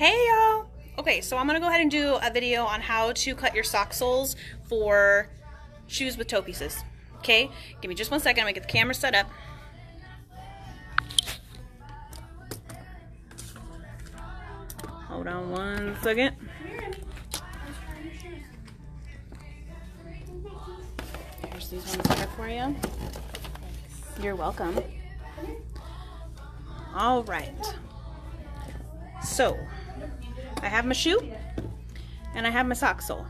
Hey y'all! Okay, so I'm gonna go ahead and do a video on how to cut your sock soles for shoes with toe pieces. Okay, give me just 1 second, I'm gonna get the camera set up. Hold on 1 second. Here's these ones there for you. You're welcome. All right. So, I have my shoe and I have my sock sole.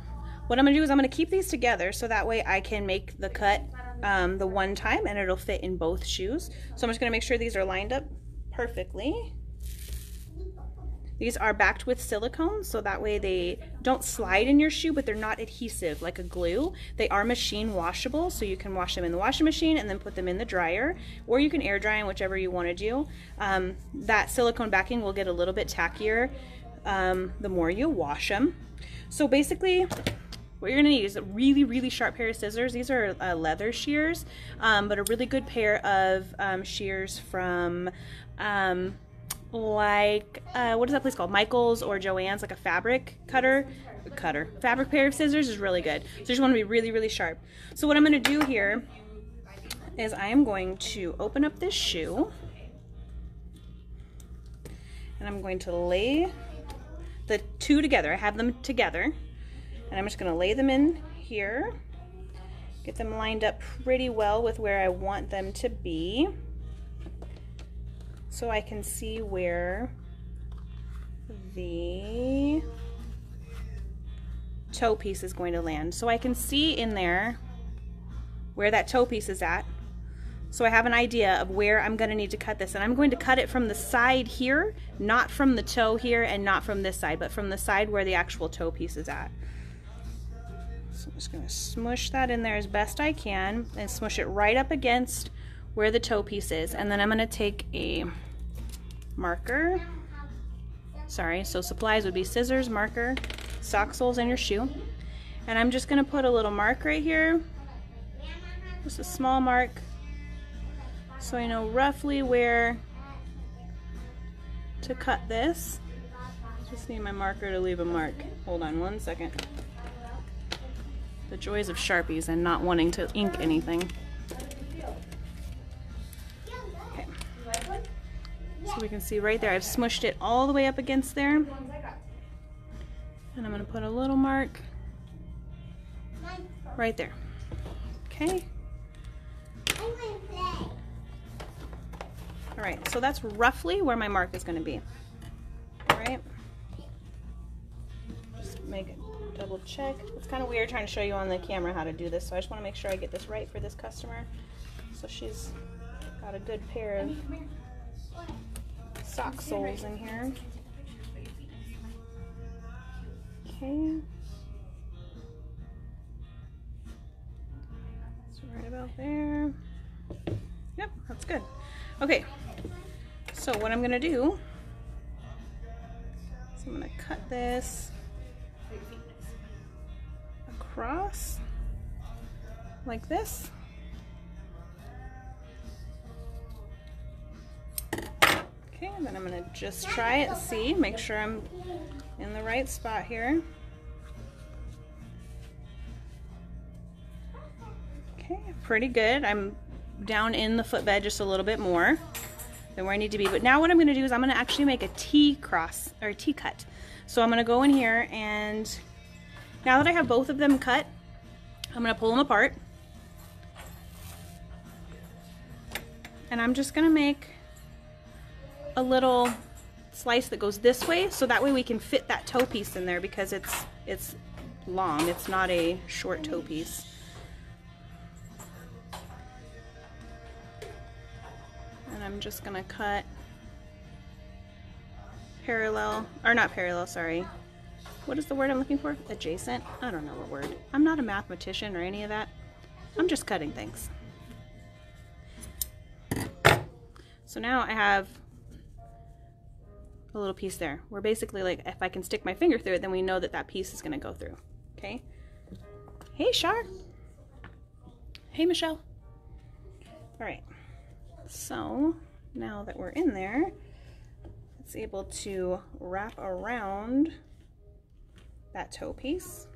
What I'm going to do is I'm going to keep these together so that way I can make the cut the one time and it'll fit in both shoes. So I'm just going to make sure these are lined up perfectly. These are backed with silicone so that way they don't slide in your shoe, but they're not adhesive like a glue. They are machine washable, so you can wash them in the washing machine and then put them in the dryer, or you can air dry them, whichever you want to do. That silicone backing will get a little bit tackier the more you wash them. So basically what you're going to need is a really, really sharp pair of scissors. These are leather shears, but a really good pair of shears from what is that place called? Michael's or Joann's, like a fabric fabric pair of scissors is really good. So you just want to be really, really sharp. So what I'm going to do here is I am going to open up this shoe and I'm going to lay the two together. I have them together and I'm just going to lay them in here, get them lined up pretty well with where I want them to be, so I can see where the toe piece is going to land. So I can see in there where that toe piece is at. So I have an idea of where I'm going to need to cut this. And I'm going to cut it from the side here, not from the toe here and not from this side, but from the side where the actual toe piece is at. So I'm just going to smush that in there as best I can and smush it right up against where the toe piece is, and then I'm going to take a marker, so supplies would be scissors, marker, sock soles, and your shoe, and I'm just going to put a little mark right here, just a small mark, so I know roughly where to cut this. Just need my marker to leave a mark. Hold on 1 second. The joys of Sharpies and not wanting to ink anything. So we can see right there, I've smushed it all the way up against there. And I'm going to put a little mark right there. Okay. Alright, so that's roughly where my mark is going to be. Alright. Just make it double check. It's kind of weird trying to show you on the camera how to do this, so I just want to make sure I get this right for this customer. So she's got a good pair of sock soles in here. Okay. So right about there. Yep, that's good. Okay. So what I'm going to do is I'm going to cut this across like this. Okay, and then I'm going to just try it and see, make sure I'm in the right spot here. Okay, pretty good. I'm down in the footbed just a little bit more than where I need to be. But now what I'm going to do is I'm going to actually make a T-cross, or a T-cut. So I'm going to go in here, and now that I have both of them cut, I'm going to pull them apart. And I'm just going to make a little slice that goes this way, so that way we can fit that toe piece in there, because it's long, it's not a short toe piece. And I'm just gonna cut parallel, or not parallel, sorry, what is the word I'm looking for? Adjacent? I don't know what word. I'm not a mathematician or any of that. I'm just cutting things. So now I have a little piece there. We're basically like, if I can stick my finger through it, then we know that that piece is going to go through. Okay. Hey, Char. Hey, Michelle. All right. So now that we're in there, it's able to wrap around that toe piece.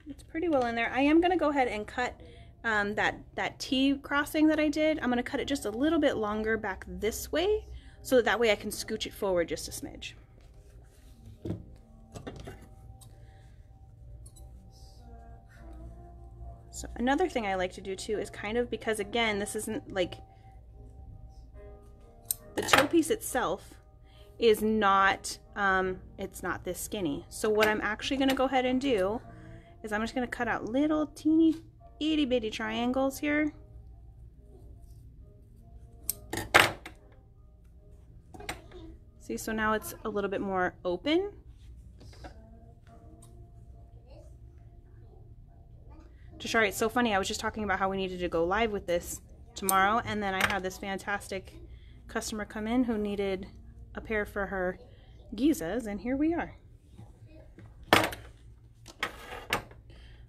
It's pretty well in there. I am going to go ahead and cut that T crossing that I did. I'm going to cut it just a little bit longer back this way, so that way I can scooch it forward just a smidge. So another thing I like to do too is kind of, because again, this isn't like, the toe piece itself is not, it's not this skinny. So what I'm actually going to go ahead and do is I'm just going to cut out little teeny itty bitty triangles here. See, so now it's a little bit more open. Tashari, it's so funny. I was just talking about how we needed to go live with this tomorrow, and then I had this fantastic customer come in who needed a pair for her Gizehs, and here we are.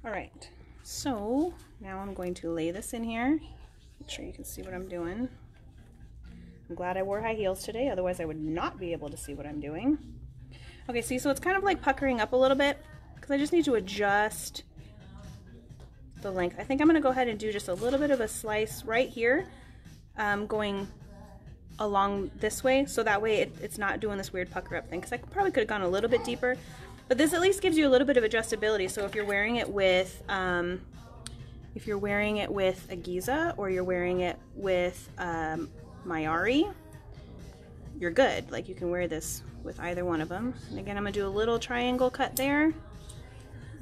All right, so now I'm going to lay this in here. Make sure you can see what I'm doing. I'm glad I wore high heels today, otherwise I would not be able to see what I'm doing. Okay, see, so it's kind of like puckering up a little bit because I just need to adjust the length. I think I'm going to go ahead and do just a little bit of a slice right here, going along this way, so that way it's not doing this weird pucker up thing, because I probably could have gone a little bit deeper, but this at least gives you a little bit of adjustability. So if you're wearing it with a Gizeh, or you're wearing it with Mayari, you're good. Like, you can wear this with either one of them. And again, I'm gonna do a little triangle cut there,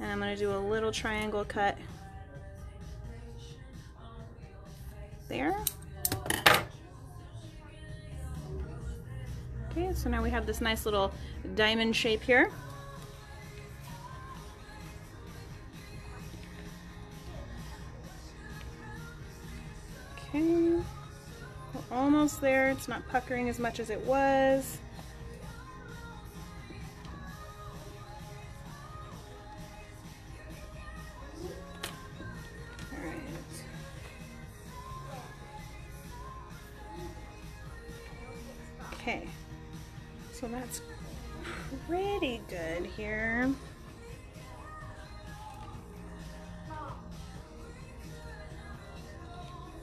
and I'm gonna do a little triangle cut there. Okay, so now we have this nice little diamond shape here. Okay, we're almost there. It's not puckering as much as it was. All right. Okay. So that's pretty good here.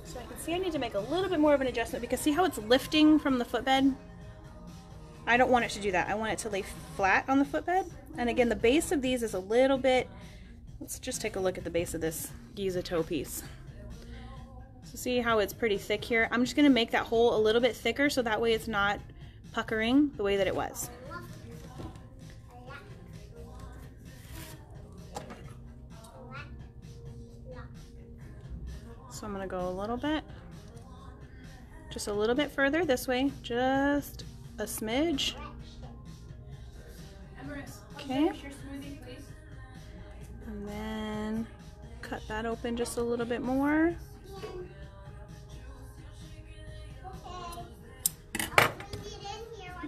So I can see I need to make a little bit more of an adjustment, because see how it's lifting from the footbed? I don't want it to do that. I want it to lay flat on the footbed. And again, the base of these is a little bit, let's just take a look at the base of this Gizeh toe piece. So see how it's pretty thick here? I'm just gonna make that hole a little bit thicker, so that way it's not puckering the way that it was. So I'm going to go a little bit, just a little bit further this way, just a smidge. Okay. And then cut that open just a little bit more.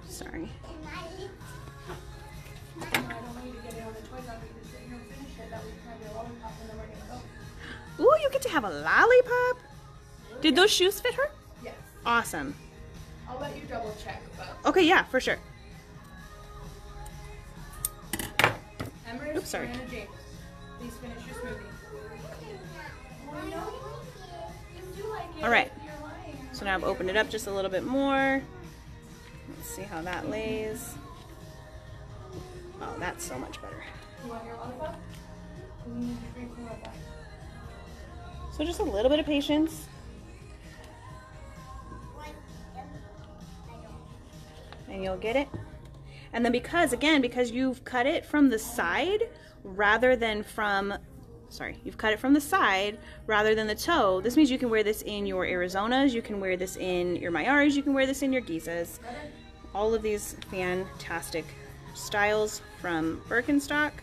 Sorry. Ooh, you get to have a lollipop? Did those shoes fit her? Yes. Awesome. I'll let you double check. But... Okay, yeah, for sure. Emrys, oops, sorry. James, please finish your smoothie. All right. So now I've opened it up just a little bit more. Let's see how that lays. Oh, that's so much better. You want your lollipop? So just a little bit of patience. And you'll get it. And then because you've cut it from the side rather than from, you've cut it from the side rather than the toe, this means you can wear this in your Arizonas, you can wear this in your Mayaris, you can wear this in your Gizehs. All of these fantastic styles from Birkenstock.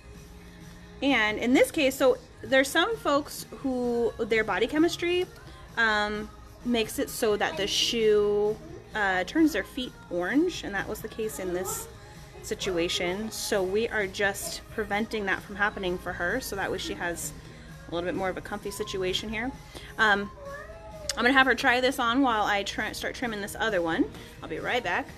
And in this case, so there's some folks who their body chemistry makes it so that the shoe turns their feet orange, and that was the case in this situation. So we are just preventing that from happening for her, so that way she has a little bit more of a comfy situation here. I'm gonna have her try this on while I start trimming this other one. I'll be right back.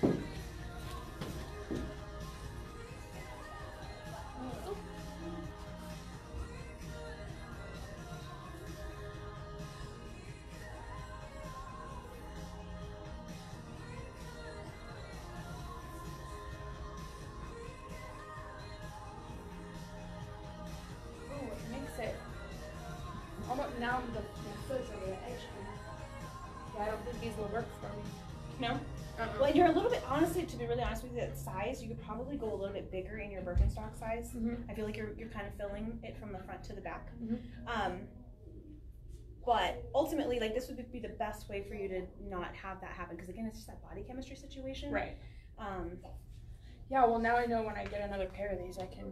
Now the foot's over the edge. Yeah, I don't think these will work for me. No? Well, you're a little bit, honestly, to be really honest with you, that size, you could probably go a little bit bigger in your Birkenstock size. I feel like you're kind of filling it from the front to the back. But ultimately, like, this would be the best way for you to not have that happen, because again, it's just that body chemistry situation. Right. Yeah, well, now I know when I get another pair of these, I can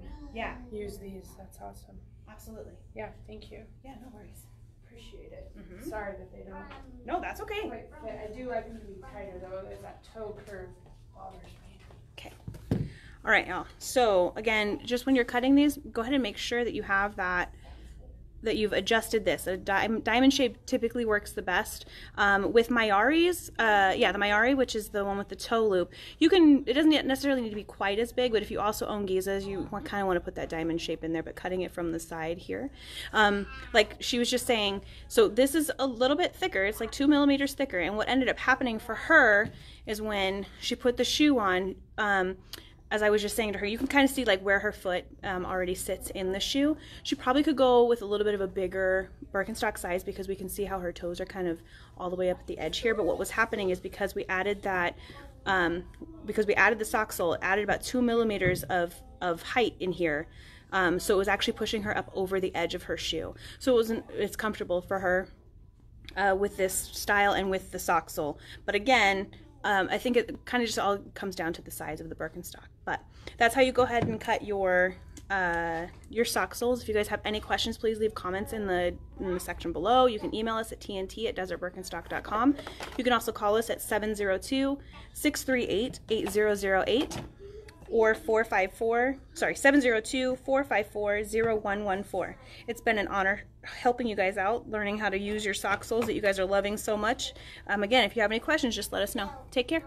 use these. That's awesome. Absolutely. Yeah, thank you. Yeah, no worries. Appreciate it. Sorry that they don't. No, that's okay. Wait, I do like them to be tighter though. There's that toe curve bothers me. Okay. All right, y'all. So again, just when you're cutting these, go ahead and make sure that you have that you've adjusted this. A diamond shape typically works the best. With Mayari's, the Mayari, which is the one with the toe loop, it doesn't necessarily need to be quite as big, but if you also own Gizeh's, you kind of want to put that diamond shape in there, but cutting it from the side here. Like she was just saying, so this is a little bit thicker. It's like 2 millimeters thicker, and what ended up happening for her is when she put the shoe on, as I was just saying to her, you can kind of see like where her foot already sits in the shoe. She probably could go with a little bit of a bigger Birkenstock size, because we can see how her toes are kind of all the way up at the edge here. But what was happening is because we added that, because we added the SoxSol, it added about 2 millimeters of height in here. So it was actually pushing her up over the edge of her shoe. So it's comfortable for her with this style and with the SoxSol. But again, I think it kind of just all comes down to the size of the Birkenstock. But that's how you go ahead and cut your SoxSols. If you guys have any questions, please leave comments in the section below. You can email us at tnt@desertbirkenstock.com. You can also call us at 702-638-8008 or 702-454-0114. It's been an honor helping you guys out, learning how to use your SoxSols that you guys are loving so much. Again, if you have any questions, just let us know. Take care.